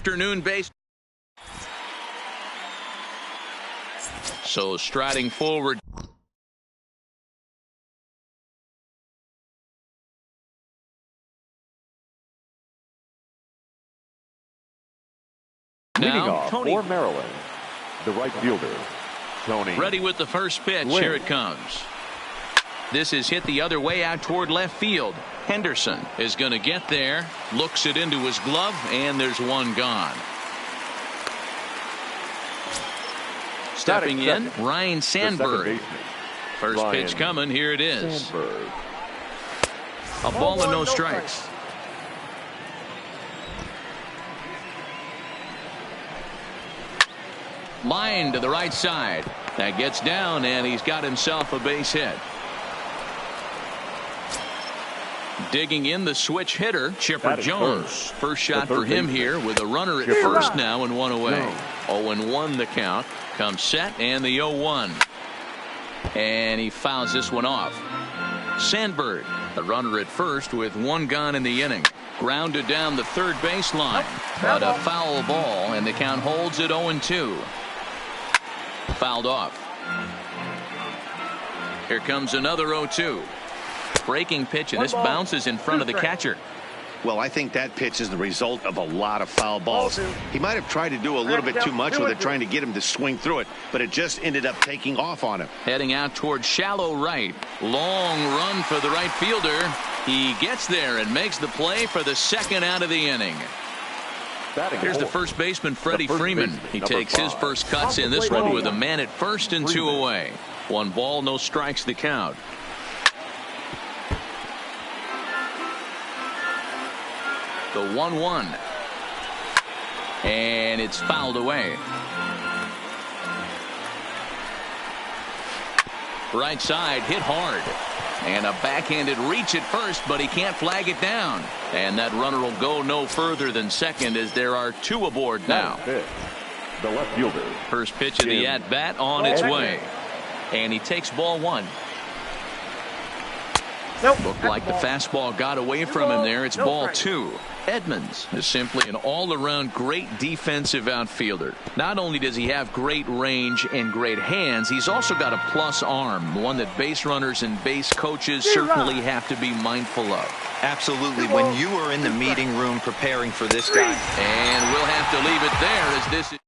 afternoon base. So striding forward. Leading off for Maryland, the right fielder, Tony. Ready with the first pitch. Here it comes. This is hit the other way out toward left field. Henderson is going to get there, looks it into his glove, and there's one gone. Stepping in, Ryan Sandberg. First pitch coming. Here it is. A ball and no strikes. Line to the right side. That gets down, and he's got himself a base hit. Digging in the switch hitter, Chipper Jones. First shot for him here with a runner at first now and one away. 0-1 the count. Comes set and the 0-1. And he fouls this one off. Sandberg, the runner at first with one gone in the inning. Grounded down the third baseline. But a foul ball, and the count holds at 0-2. Fouled off. Here comes another 0-2. Breaking pitch, and this bounces in front of the catcher. Well, I think that pitch is the result of a lot of foul balls. He might have tried to do a little bit too much with it, trying to get him to swing through it, but it just ended up taking off on him. Heading out towards shallow right. Long run for the right fielder. He gets there and makes the play for the second out of the inning. Here's the first baseman, Freddie Freeman. He takes his first cuts in this one with a man at first and two away. 1 ball, no strikes the count. The 1-1. And it's fouled away. Right side hit hard. And a backhanded reach at first, but he can't flag it down. And that runner will go no further than second as there are 2 aboard now. The left fielder. First pitch of the at-bat on its way. And he takes ball 1. Looked like the fastball got away from him there. It's ball 2. Edmonds is simply an all-around great defensive outfielder. Not only does he have great range and great hands, he's also got a plus arm, one that base runners and base coaches certainly have to be mindful of. Absolutely. When you are in the meeting room preparing for this guy. And we'll have to leave it there as this is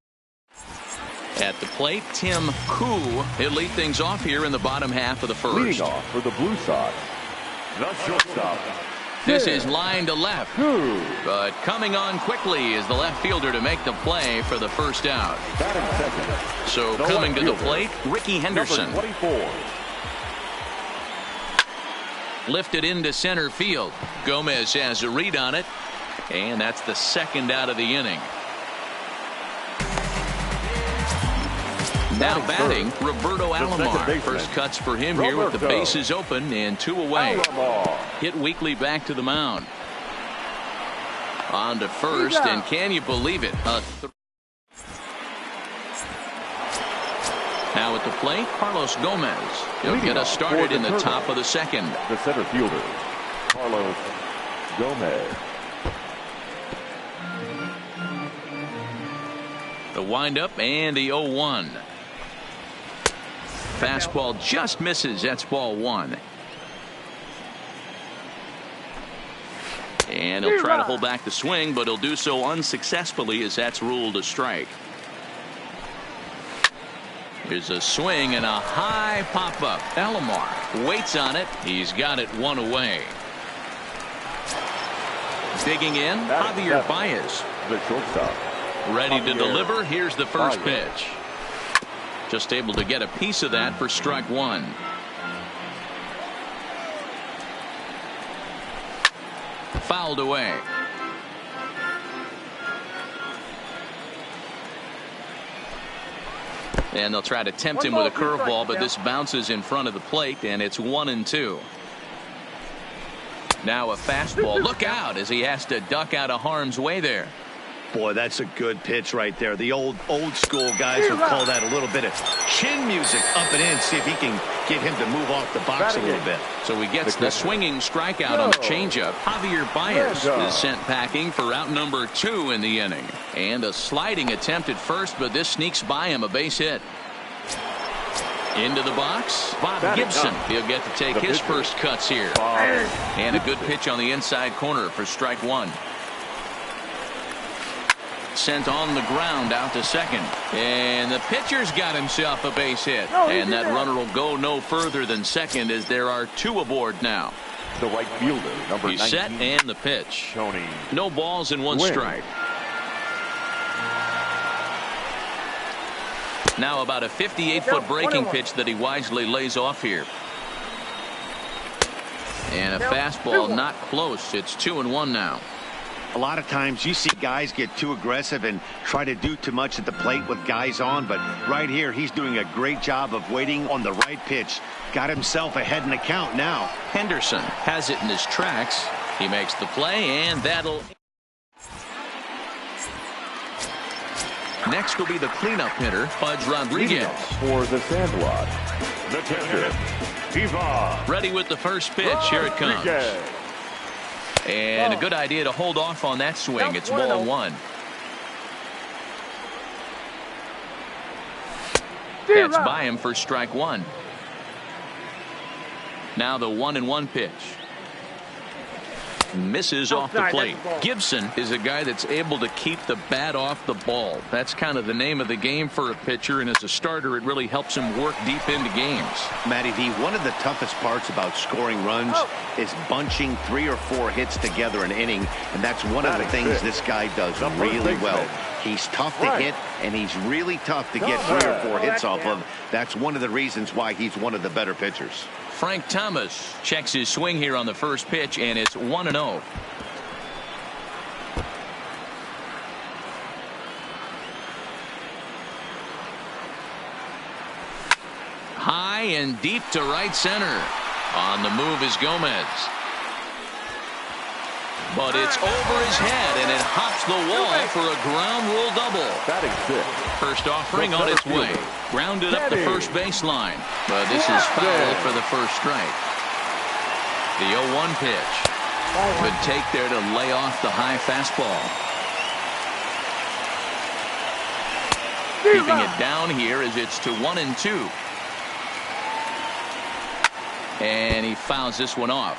at the plate. Tim Koo. He'll lead things off here in the bottom half of the first. Leading off for the Blue Sox, the shortstop. This is line to left, but coming on quickly is the left fielder to make the play for the first out. So coming to the plate, Ricky Henderson. Lifted into center field. Gomez has a read on it, and that's the second out of the inning. Now batting, Roberto Alomar. First cuts for him here with the bases open and 2 away. Hit weakly back to the mound. On to first, and can you believe it? Now at the plate, Carlos Gomez. He'll get us started in the top of the second. The center fielder, Carlos Gomez. The windup and the 0-1. Fastball just misses. That's ball 1. And he'll try to hold back the swing, but he'll do so unsuccessfully as that's ruled a strike. Here's a swing and a high pop-up. Alomar waits on it. He's got it 1 away. Digging in, Javier Baez. The shortstop. Ready to deliver. Here's the first pitch. Just able to get a piece of that for strike 1. Fouled away. And they'll try to tempt him with a curveball, but this bounces in front of the plate, and it's 1-2. Now a fastball. Look out as he has to duck out of harm's way there. Boy, that's a good pitch right there. The old school guys would call that a little bit of chin music up and in. See if he can get him to move off the box a little bit. So he gets the swinging strikeout on the changeup. Javier Baez is sent packing for out number 2 in the inning. And a sliding attempt at first, but this sneaks by him, a base hit. Into the box, Bob Gibson. He'll get to take his first cuts here. And a good pitch on the inside corner for strike 1. Sent on the ground out to second. And the pitcher's got himself a base hit. And that runner will go no further than second as there are 2 aboard now. The right fielder, number 19. He's set and the pitch. Tony. No balls and 1 strike. Now about a 58-foot breaking pitch that he wisely lays off here. And a fastball not close. It's 2-1 now. A lot of times you see guys get too aggressive and try to do too much at the plate with guys on, but right here he's doing a great job of waiting on the right pitch. Got himself ahead in the count now. Henderson has it in his tracks. He makes the play, and that'll... Next will be the cleanup hitter, Pudge Rodriguez. For the Sandlot, the catcher, Ivan. Ready with the first pitch. Here it comes. And a good idea to hold off on that swing. It's ball 1. That's by him for strike 1. Now the 1-1 pitch. Misses off the plate. Gibson is a guy that's able to keep the bat off the ball. That's kind of the name of the game for a pitcher, and as a starter it really helps him work deep into games. Matty V, one of the toughest parts about scoring runs is bunching 3 or 4 hits together an inning, and that's one of the things this guy does really well. He's tough to hit, and he's really tough to get 3 or 4 hits off of. That's one of the reasons why he's one of the better pitchers. Frank Thomas checks his swing here on the first pitch, and it's 1-0. High and deep to right center. On the move is Gomez. But it's over his head, and it hops the wall for a ground rule double. First offering on its way. Grounded up the first baseline. But this is foul for the first strike. The 0-1 pitch. Good take there to lay off the high fastball. Keeping it down here as it's to 1-2. And he fouls this one off.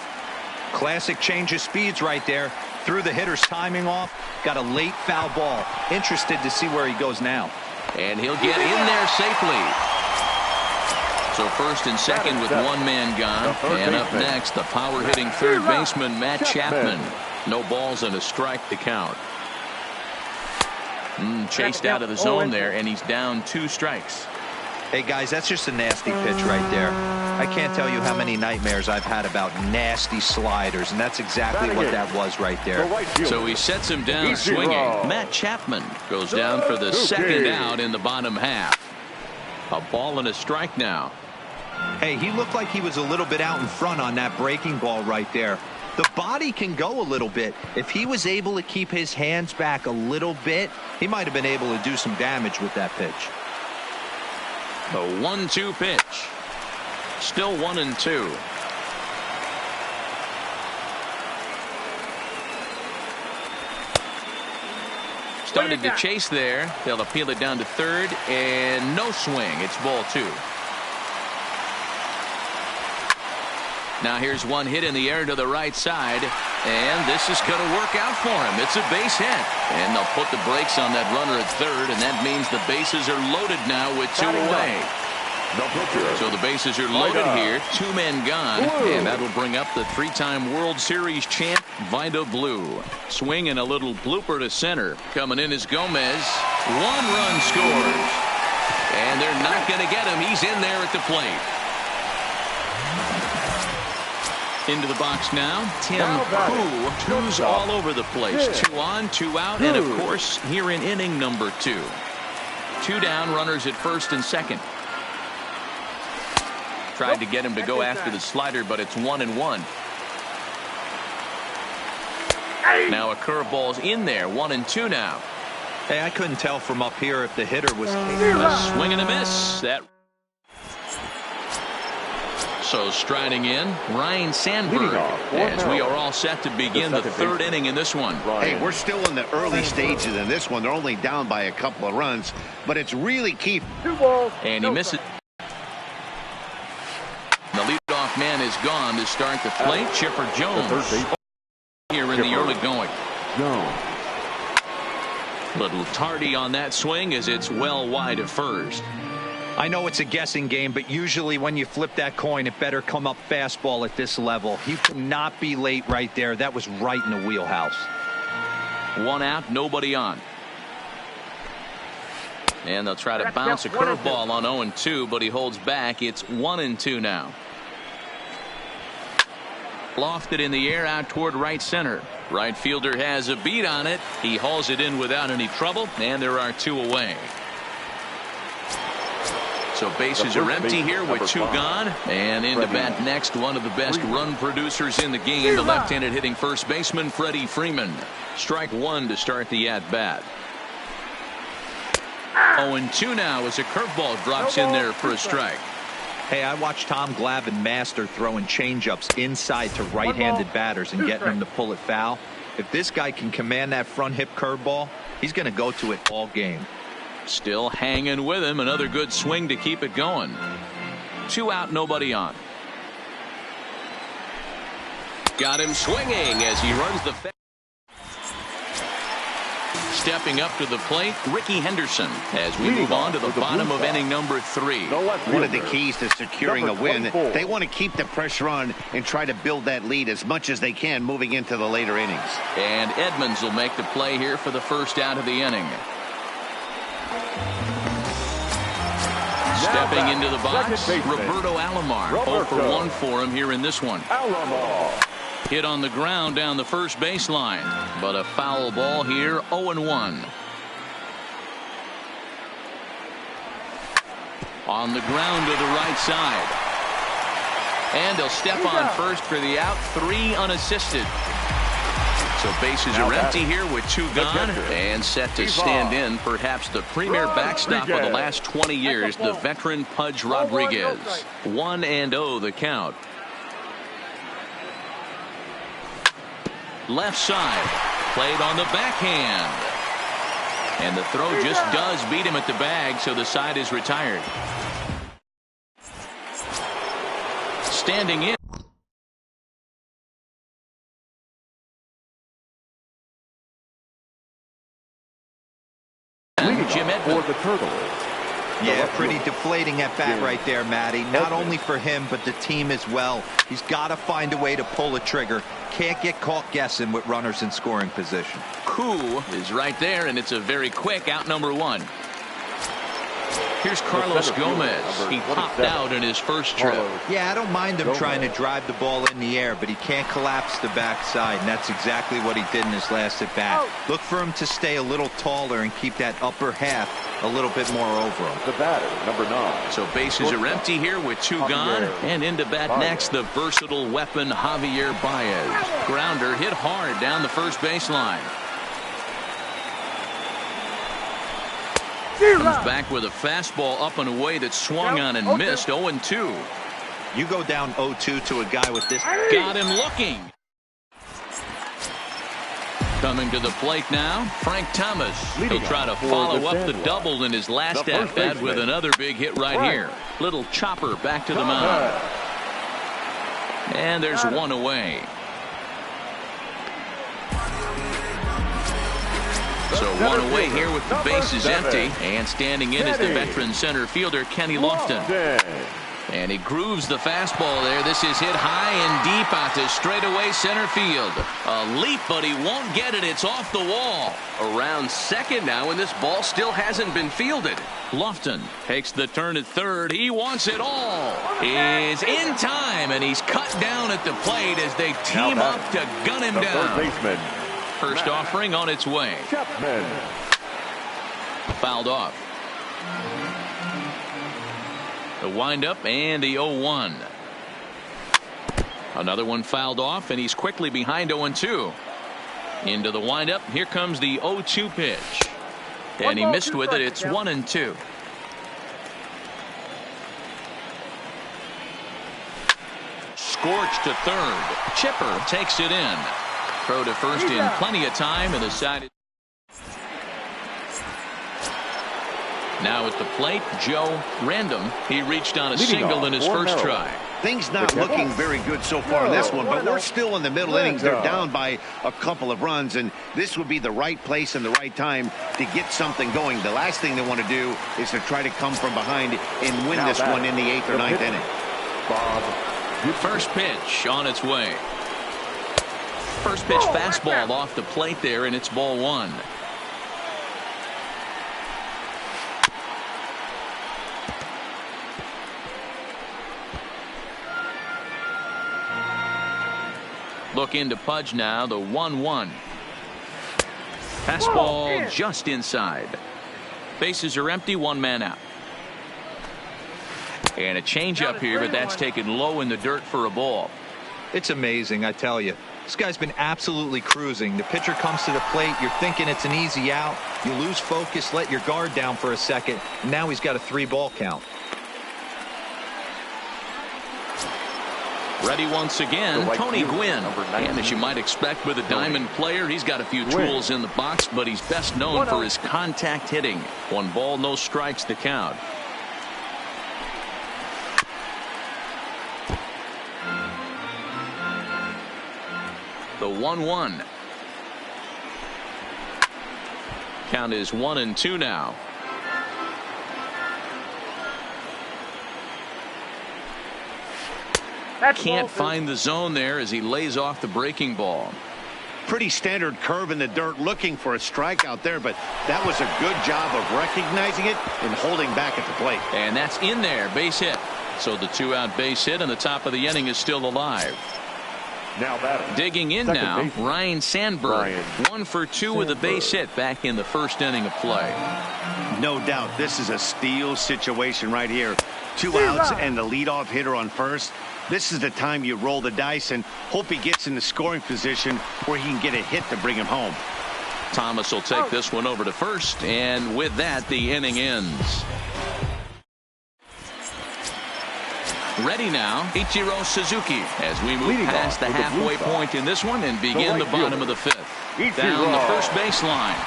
Classic change of speeds right there. Threw the hitter's timing off. Got a late foul ball. Interested to see where he goes now. And he'll get in there safely. So first and second with 1 man gone. And up next, the power-hitting third baseman, Matt Chapman. No balls and a strike to count. Chased out of the zone there, and he's down 2 strikes. Hey, guys, that's just a nasty pitch right there. I can't tell you how many nightmares I've had about nasty sliders, and that's exactly what that was right there. So he sets him down swinging. Matt Chapman goes down for the second out in the bottom half. A ball and a strike now. Hey, he looked like he was a little bit out in front on that breaking ball right there. The body can go a little bit. If he was able to keep his hands back a little bit, he might have been able to do some damage with that pitch. The 1-2 pitch. Still 1-2. Started to chase there. They'll appeal it down to third, and no swing. It's ball 2. Now here's one hit in the air to the right side, and this is going to work out for him. It's a base hit, and they'll put the brakes on that runner at third, and that means the bases are loaded now with 2 away. So the bases are loaded here, 2 men gone, and that'll bring up the 3-time World Series champ, Vida Blue. Swing and a little blooper to center. Coming in is Gomez. 1 run scores, and they're not going to get him. He's in there at the plate. Into the box now, Tim Koo, who's all over the place. 2 on, 2 out, and of course here in inning number 2. 2 down, runners at first and second. Tried to get him to go after the slider, but it's 1-1. Now a curveball's in there, 1-2 now. Hey, I couldn't tell from up here if the hitter was a swing and a miss. That. So striding in, Ryan Sandberg, as we are all set to begin the third inning in this one. Hey, we're still in the early stages in this one. They're only down by a couple of runs, but it's really key. 2 balls. And he misses. The leadoff man is gone to start the plate. Chipper Jones here in the early going. Little tardy on that swing as it's well wide of first. I know it's a guessing game, but usually when you flip that coin, it better come up fastball at this level. He cannot be late right there. That was right in the wheelhouse. 1 out, nobody on. And they'll try to bounce a curveball on 0-2, but he holds back. It's 1-2 now. Lofted in the air out toward right center. Right fielder has a beat on it. He hauls it in without any trouble, and there are 2 away. So bases are empty here with 2 gone. And into bat next, one of the best run producers in the game, the left-handed hitting first baseman Freddie Freeman. Strike 1 to start the at-bat. 0-2 now as a curveball drops in there for a strike. Hey, I watched Tom Glavine master throwing changeups inside to right-handed batters and getting them to pull it foul. If this guy can command that front hip curveball, he's going to go to it all game. Still hanging with him. Another good swing to keep it going. 2 out, nobody on. Got him swinging as he runs the fence. Stepping up to the plate, Ricky Henderson, as we move on to the bottom of inning number 3. One of the keys to securing a win, they want to keep the pressure on and try to build that lead as much as they can moving into the later innings. And Edmonds will make the play here for the first out of the inning. Stepping into the box, Roberto Alomar. 0 for 1 for him here in this one. Hit on the ground down the first baseline, but a foul ball here. 0-1. On the ground to the right side. And he'll step on first for the out. 3 unassisted. So bases are empty here with 2 gone and set to stand in perhaps the premier backstop of the last 20 years, the veteran Pudge Rodriguez. 1-0 the count. Left side, played on the backhand. And the throw just does beat him at the bag, so the side is retired. Standing in. Jim Edmonds. For the Turtles. Yeah, pretty deflating at bat right there, Matty. Not only for him, but the team as well. He's got to find a way to pull a trigger. Can't get caught guessing with runners in scoring position. Koo is right there, and it's a very quick out number 1. Here's Carlos Gomez. He popped out in his first trip. Yeah, I don't mind him trying to drive the ball in the air, but he can't collapse the backside, and that's exactly what he did in his last at bat. Look for him to stay a little taller and keep that upper half a little bit more over him. The batter, number 9. So bases are empty here with 2 gone, and into bat next, the versatile weapon Javier Baez. Grounder hit hard down the first baseline. Comes back with a fastball up and away that swung on and missed. 0-2. You go down 0-2 to a guy with this. Got him looking. Coming to the plate now, Frank Thomas. He'll try to follow up the double in his last at-bat with another big hit right here. Little chopper back to the mound. And there's 1 away. So 1 away here with the bases empty. And standing in is the veteran center fielder, Kenny Lofton. And he grooves the fastball there. This is hit high and deep out to straightaway center field. A leap, but he won't get it. It's off the wall. Around second now, and this ball still hasn't been fielded. Lofton takes the turn at third. He wants it all. Is in time, and he's cut down at the plate as they team up to gun him down. First offering on its way. Fouled off. The windup and the 0-1. Another one fouled off, and he's quickly behind 0-2. Into the windup. Here comes the 0-2 pitch. And he missed with it. It's 1-2. Scorched to third. Chipper takes it in. Throw to first in plenty of time, and the side. Now at the plate, Joe Random. He reached on a single in his first try. Things not looking very good so far in this one, but we're still in the middle innings. They're down by a couple of runs, and this would be the right place and the right time to get something going. The last thing they want to do is to try to come from behind and win this one in the 8th or 9th inning. First pitch on its way. First pitch fastball off the plate there, and it's ball 1. Looking to Pudge now, the 1-1. Fastball just inside. Bases are empty, 1 man out. And a changeup here, but that's taken low in the dirt for a ball. It's amazing, I tell you. This guy's been absolutely cruising. The pitcher comes to the plate. You're thinking it's an easy out. You lose focus, let your guard down for a second. And now he's got a 3-ball count. Ready once again, Tony Gwynn. And as you might expect with a diamond player, he's got a few tools in the box, but he's best known for his contact hitting. 1 ball, no strikes to count. The 1-1. Count is 1-2 now. Can't find the zone there as he lays off the breaking ball. Pretty standard curve in the dirt, looking for a strikeout there, but that was a good job of recognizing it and holding back at the plate. And that's in there, base hit. So the 2-out base hit, and the top of the inning is still alive. Now digging in now, Ryan Sandberg. 1 for 2 with a base hit back in the first inning of play. No doubt this is a steal situation right here. 2 outs and the leadoff hitter on first. This is the time you roll the dice and hope he gets in the scoring position where he can get a hit to bring him home. Thomas will take this one over to first, and with that the inning ends. Ready now, Ichiro Suzuki, as we move past the halfway point in this one and begin the bottom of the 5th. Down the first baseline.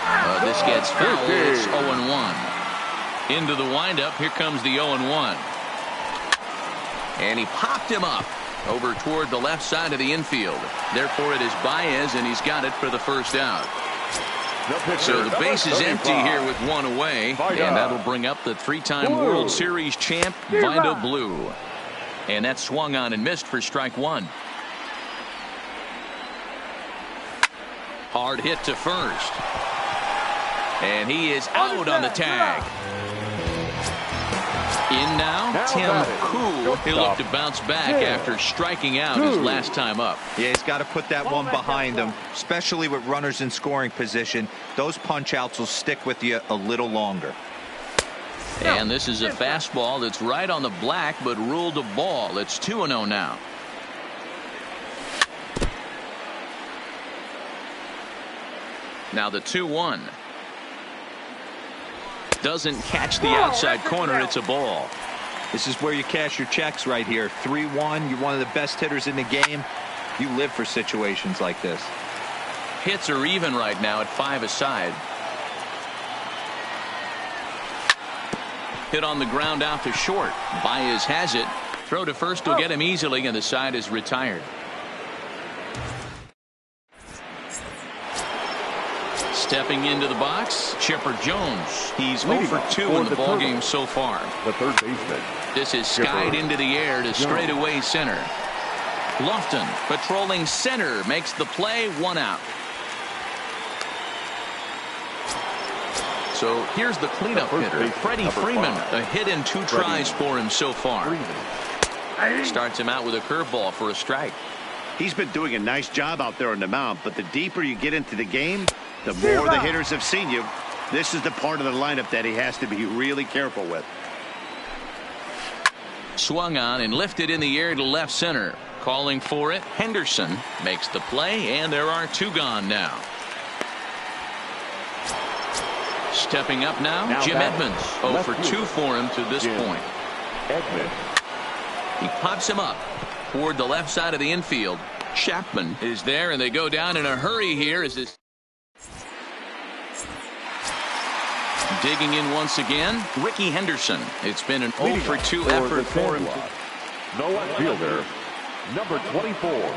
This gets fouled. It's 0-1. Into the windup. Here comes the 0-1. And he popped him up over toward the left side of the infield. Therefore, it is Baez, and he's got it for the first out. So the base is empty here with 1 away, and that'll bring up the 3-time World Series champ, Vida Blue. And that swung on and missed for strike 1. Hard hit to first. And he is out on the tag. In now, Tim Koo. He'll look to bounce back after striking out his last time up. Yeah, he's got to put that one behind him, especially with runners in scoring position. Those punch outs will stick with you a little longer. And this is a fastball that's right on the black, but ruled a ball. It's 2-0 now. Now the 2-1. Doesn't catch the outside corner. It's a ball. This is where you cash your checks right here. 3-1. You're one of the best hitters in the game. You live for situations like this. Hits are even right now at 5 aside. Hit on the ground out to short. Baez has it. Throw to first will get him easily, and the side is retired. Stepping into the box, Chipper Jones. He's 0 for 2 in the ballgame so far. The third baseman. This is skied into the air to straightaway center. Lofton patrolling center makes the play. 1 out. So here's the cleanup hitter, Freddie Freeman. A hit in 2 tries for him so far. Starts him out with a curveball for a strike. He's been doing a nice job out there on the mound, but the deeper you get into the game, the more the hitters have seen you. This is the part of the lineup that he has to be really careful with. Swung on and lifted in the air to left center. Calling for it, Henderson makes the play, and there are 2 gone now. Stepping up now Jim Edmonds. 0 for 2 for him to this point. Edmonds. He pops him up toward the left side of the infield. Chapman is there, and they go down in a hurry here as this. Digging in once again, Ricky Henderson. It's been an 0 for 2 effort for him. No outfielder, number 24.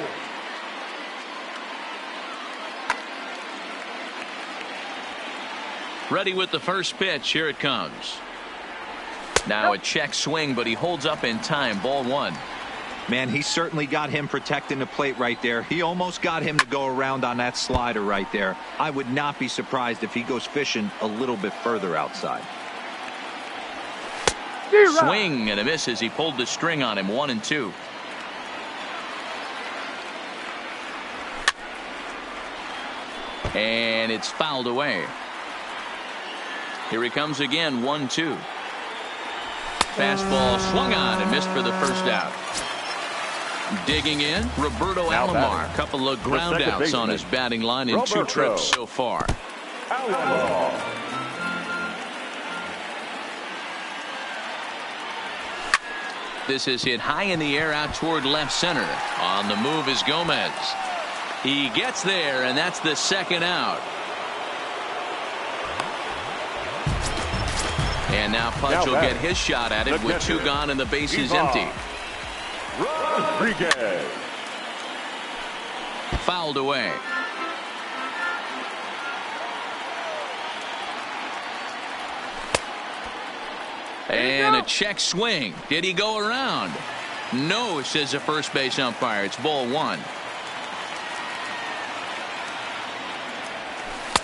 Ready with the first pitch. Here it comes. Now a check swing, but he holds up in time. Ball 1. Man, he certainly got him protecting the plate right there. He almost got him to go around on that slider right there. I would not be surprised if he goes fishing a little bit further outside. Swing and a miss as he pulled the string on him. 1-2. And it's fouled away. Here he comes again. 1-2. Fastball swung on and missed for the first out. Digging in, Roberto Alomar. Couple of ground outs on his batting line in 2 trips so far. This is hit high in the air out toward left center. On the move is Gomez. He gets there, and that's the second out. And now Pudge will get his shot at it with 2 gone and the bases empty. Rodriguez. Fouled away. And a check swing. Did he go around? No, says the first base umpire. It's ball 1.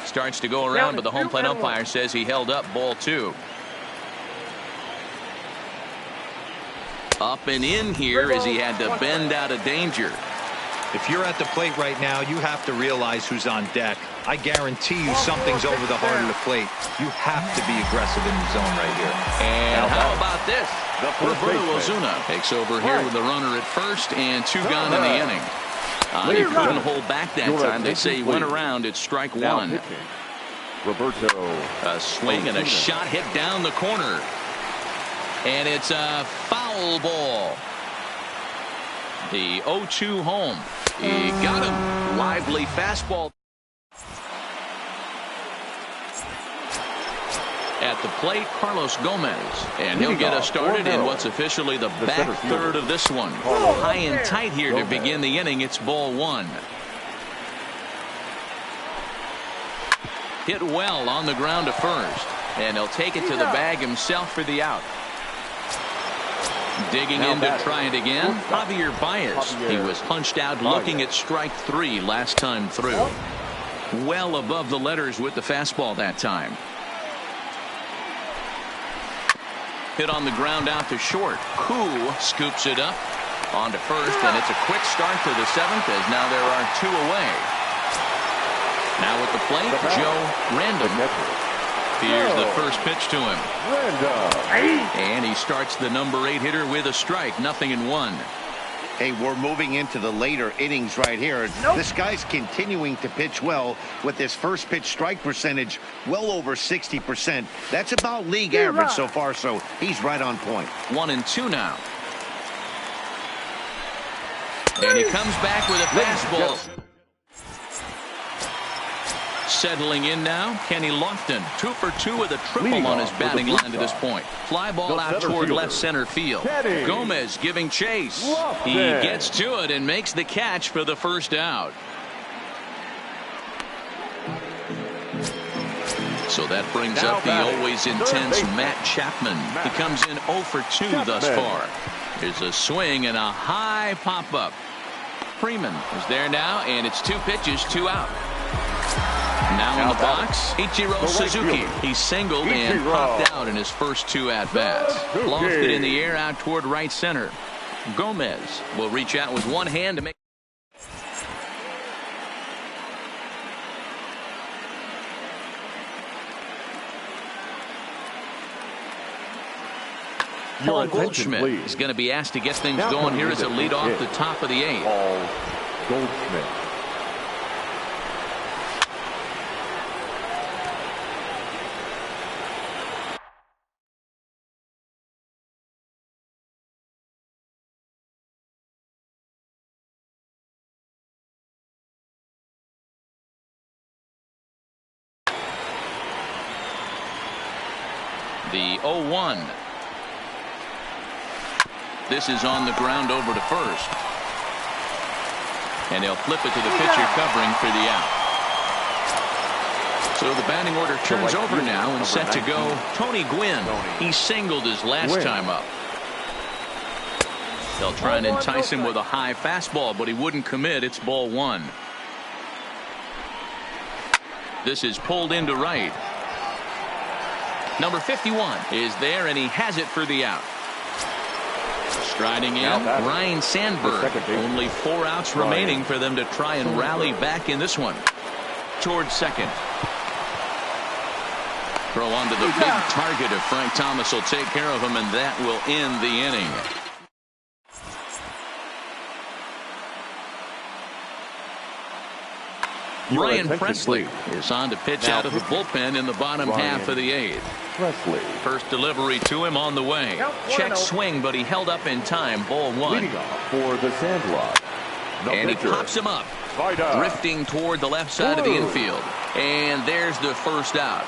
Starts to go around, but the home plate umpire says he held up. Ball 2. Up and in here as he had to bend out of danger. If you're at the plate right now, you have to realize who's on deck. I guarantee you something's over the heart of the plate. You have to be aggressive in the zone right here. And how about this? Roberto Ozuna takes over here with the runner at first and 2 gone in the inning. He couldn't hold back that time. They say he went around at strike 1. Roberto. A swing and a shot hit down the corner. And it's a foul ball. The 0-2 home. He got him. Lively fastball. At the plate, Carlos Gomez. And he'll get us started in what's officially the back third of this one. High and tight here to begin the inning. It's ball 1. Hit well on the ground to first. And he'll take it to the bag himself for the out. Digging in to try it again, Javier Baez. He was punched out looking at strike 3 last time through. Well above the letters with the fastball that time. Hit on the ground out to short. Koo scoops it up onto first, and it's a quick start to the 7th as now there are 2 away. Now at the plate, Joe Random. Here's the first pitch to him. And he starts the number 8 hitter with a strike. 0-1. Hey, we're moving into the later innings right here. This guy's continuing to pitch well with his first pitch strike percentage well over 60%. That's about league average so far, so he's right on point. 1-2 now. And he comes back with a fastball. Settling in now, Kenny Lofton. 2 for 2 with a triple on his batting line to this point. Fly ball out toward left center field. Gomez giving chase. He gets to it and makes the catch for the first out. So that brings up the always intense Matt Chapman. He comes in 0 for 2 thus far. Here's a swing and a high pop-up. Freeman is there now, and it's 2 pitches, 2 out. Now in the box, Ichiro Suzuki. He singled and popped out in his first 2 at-bats. Lofted in the air out toward right center. Gomez will reach out with one hand to make. Paul Goldschmidt is going to be asked to get things going here as a lead off the top of the 8th. Paul Goldschmidt. The 0-1. This is on the ground over to first. And he'll flip it to the pitcher covering for the out. So the batting order turns over now and set to go Tony Gwynn. He singled his last time up. They'll try and entice him with a high fastball, but he wouldn't commit. It's ball one. This is pulled into right. Number 51 is there, and he has it for the out. Striding in, Ryan Sandberg. Only 4 outs remaining for them to try and rally back in this one. Towards second. Throw onto the big target if Frank Thomas will take care of him, and that will end the inning. Ryan Presley is on to pitch out of the bullpen in the bottom half of the 8th. First delivery to him on the way. Check swing, but he held up in time. Ball one. For the Sandlot. And he pops him up. Drifting toward the left side of the infield. And there's the first out.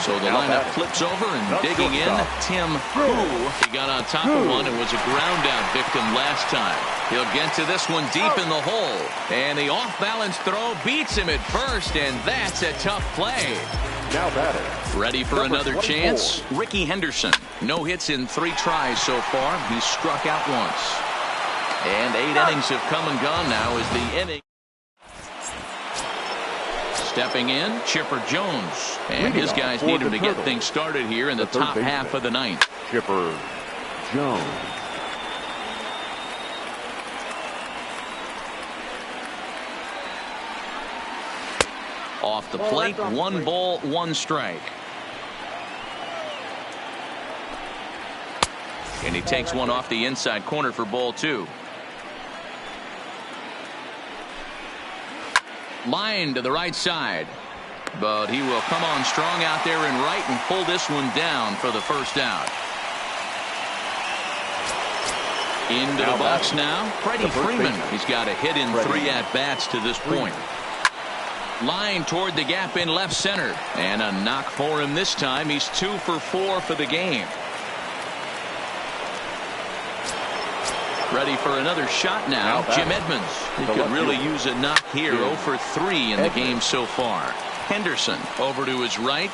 So the lineup flips over and digging in, Tim Hu. He got on top of one and was a ground out victim last time. He'll get to this one deep in the hole. And the off-balance throw beats him at first, and that's a tough play. Now batting. Ready for another chance? Ricky Henderson. No hits in 3 tries so far. He's struck out once. And 8 innings have come and gone now as the inning. Stepping in, Chipper Jones. And his guys need him to get things started here in the top half of the 9th. Chipper Jones. Off the plate, 1 ball, 1 strike. And he takes one off the inside corner for ball 2. Line to the right side, but he will come on strong out there in right and pull this one down for the first out. Into the box now, Freddie Freeman. He's got a hit in 3 at-bats to this point. Line toward the gap in left center, and a knock for him this time. He's 2 for 4 for the game. Ready for another shot now. Jim Edmonds. He could really use a knock here. 0 for 3 in the game so far. Henderson over to his right.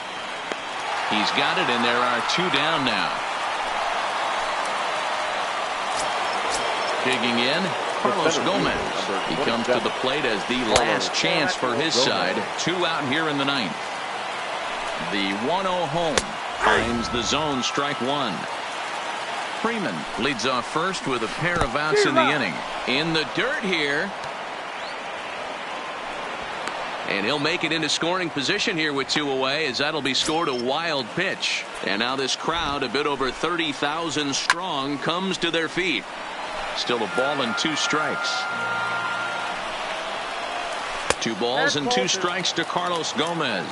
He's got it, and there are 2 down now. Digging in, Carlos Gomez. He comes to the plate as the last chance for his side. 2 out here in the 9th. The 1-0 home finds the zone, strike 1. Freeman leads off first with a pair of outs in the inning. In the dirt here. And he'll make it into scoring position here with 2 away, as that'll be scored a wild pitch. And now this crowd, a bit over 30,000 strong, comes to their feet. Still a ball and 2 strikes. 2 balls and 2 strikes to Carlos Gomez.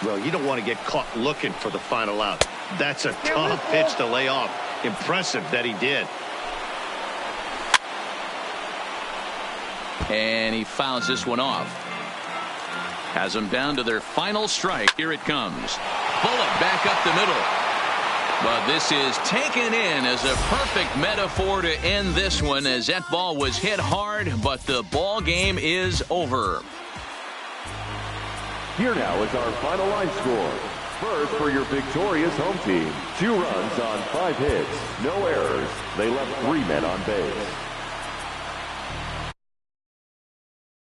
Well, you don't want to get caught looking for the final out. That's a tough pitch to lay off. Impressive that he did. And he fouls this one off. Has them down to their final strike. Here it comes. Bullet back up the middle. But this is taken in as a perfect metaphor to end this one, as that ball was hit hard, but the ball game is over. Here now is our final line score. First, for your victorious home team, 2 runs on 5 hits, no errors. They left 3 men on base.